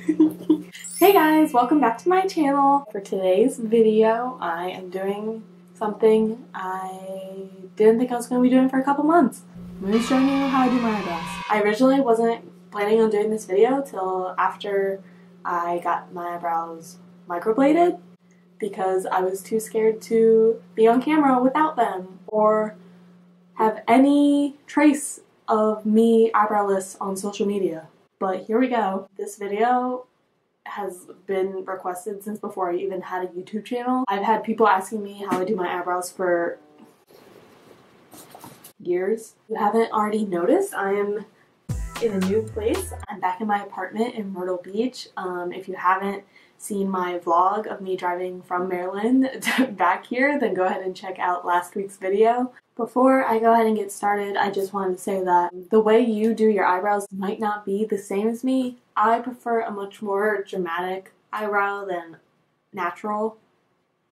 Hey guys, welcome back to my channel. For today's video, I am doing something I didn't think I was going to be doing for a couple months. I'm going to show you how I do my eyebrows. I originally wasn't planning on doing this video till after I got my eyebrows microbladed because I was too scared to be on camera without them or have any trace of me eyebrowless on social media. But here we go. This video has been requested since before I even had a YouTube channel. I've had people asking me how I do my eyebrows for years. If you haven't already noticed, I am in a new place. I'm back in my apartment in Myrtle Beach. If you haven't seen my vlog of me driving from Maryland back here, then go ahead and check out last week's video. Before I go ahead and get started, I just wanted to say that the way you do your eyebrows might not be the same as me. I prefer a much more dramatic eyebrow than natural.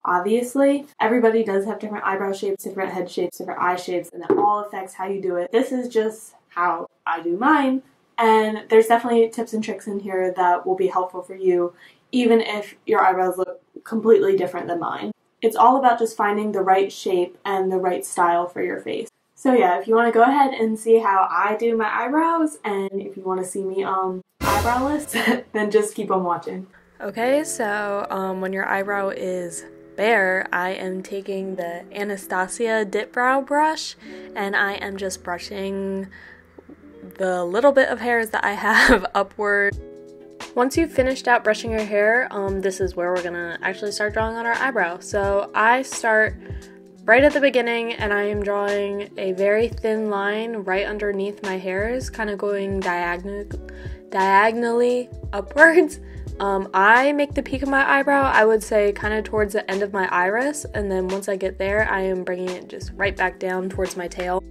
Obviously, everybody does have different eyebrow shapes, different head shapes, different eye shapes, and that all affects how you do it. This is just how I do mine, and there's definitely tips and tricks in here that will be helpful for you, even if your eyebrows look completely different than mine. It's all about just finding the right shape and the right style for your face. So yeah, if you want to go ahead and see how I do my eyebrows, and if you want to see me eyebrowless, then just keep on watching. Okay, so when your eyebrow is bare, I am taking the Anastasia dip brow brush, and I am just brushing the little bit of hairs that I have upward. Once you've finished out brushing your hair, this is where we're gonna actually start drawing on our eyebrow. So I start right at the beginning, and I am drawing a very thin line right underneath my hairs, kind of going diagonally upwards. I make the peak of my eyebrow, I would say, kind of towards the end of my iris, and then once I get there, I am bringing it just right back down towards my tail.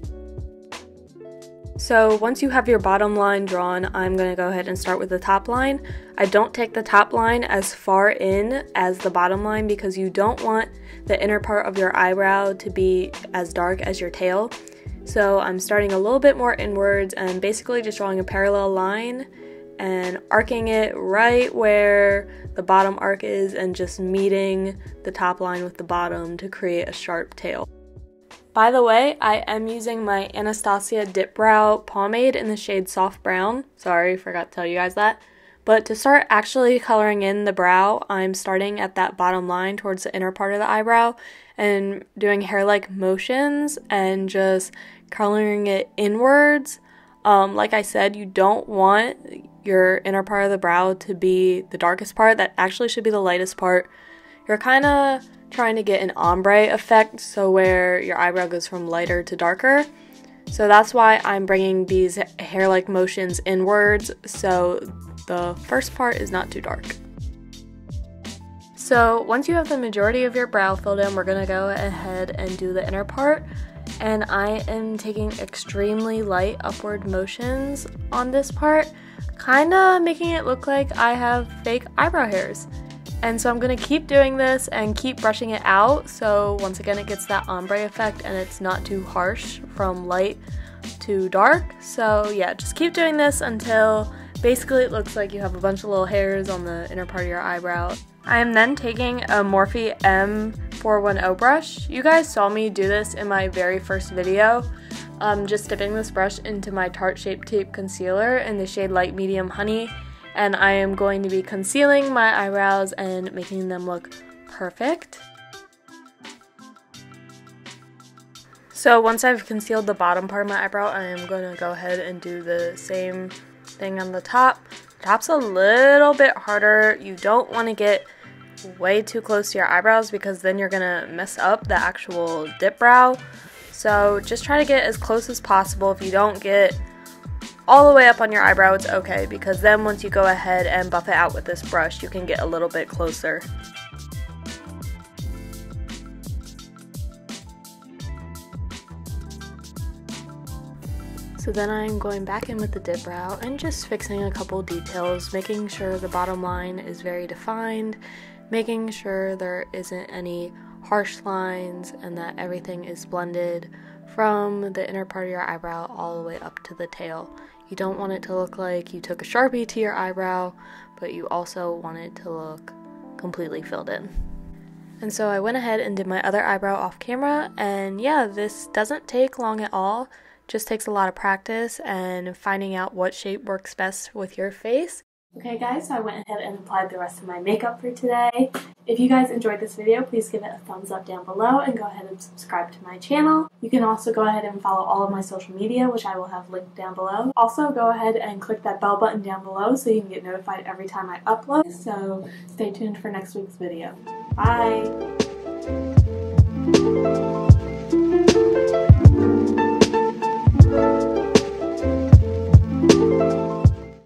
So once you have your bottom line drawn, I'm going to go ahead and start with the top line. I don't take the top line as far in as the bottom line because you don't want the inner part of your eyebrow to be as dark as your tail. So I'm starting a little bit more inwards and basically just drawing a parallel line and arcing it right where the bottom arc is and just meeting the top line with the bottom to create a sharp tail. By the way, I am using my Anastasia Dip Brow Pomade in the shade Soft Brown. Sorry, forgot to tell you guys that. But to start actually coloring in the brow, I'm starting at that bottom line towards the inner part of the eyebrow and doing hair-like motions and just coloring it inwards. Like I said, you don't want your inner part of the brow to be the darkest part. That actually should be the lightest part. You're kind of trying to get an ombre effect, so where your eyebrow goes from lighter to darker. So that's why I'm bringing these hair-like motions inwards, so the first part is not too dark. So once you have the majority of your brow filled in, we're going to go ahead and do the inner part. And I am taking extremely light upward motions on this part, kind of making it look like I have fake eyebrow hairs. And so I'm going to keep doing this and keep brushing it out, so once again it gets that ombre effect and it's not too harsh from light to dark. So yeah, just keep doing this until basically it looks like you have a bunch of little hairs on the inner part of your eyebrow. I am then taking a Morphe M410 brush. You guys saw me do this in my very first video. Just dipping this brush into my Tarte Shape Tape Concealer in the shade Light Medium Honey. And I am going to be concealing my eyebrows and making them look perfect. So once I've concealed the bottom part of my eyebrow, I am going to go ahead and do the same thing on the top. The top's a little bit harder. You don't want to get way too close to your eyebrows because then you're going to mess up the actual dip brow. So just try to get as close as possible. If you don't get all the way up on your eyebrow, it's okay, because then once you go ahead and buff it out with this brush, you can get a little bit closer. So then I'm going back in with the dip brow and just fixing a couple details, making sure the bottom line is very defined, making sure there isn't any harsh lines and that everything is blended from the inner part of your eyebrow all the way up to the tail. You don't want it to look like you took a Sharpie to your eyebrow, but you also want it to look completely filled in. And so I went ahead and did my other eyebrow off camera, and yeah, this doesn't take long at all. Just takes a lot of practice and finding out what shape works best with your face. Okay guys, so I went ahead and applied the rest of my makeup for today. If you guys enjoyed this video, please give it a thumbs up down below and go ahead and subscribe to my channel. You can also go ahead and follow all of my social media, which I will have linked down below. Also, go ahead and click that bell button down below so you can get notified every time I upload. So stay tuned for next week's video. Bye!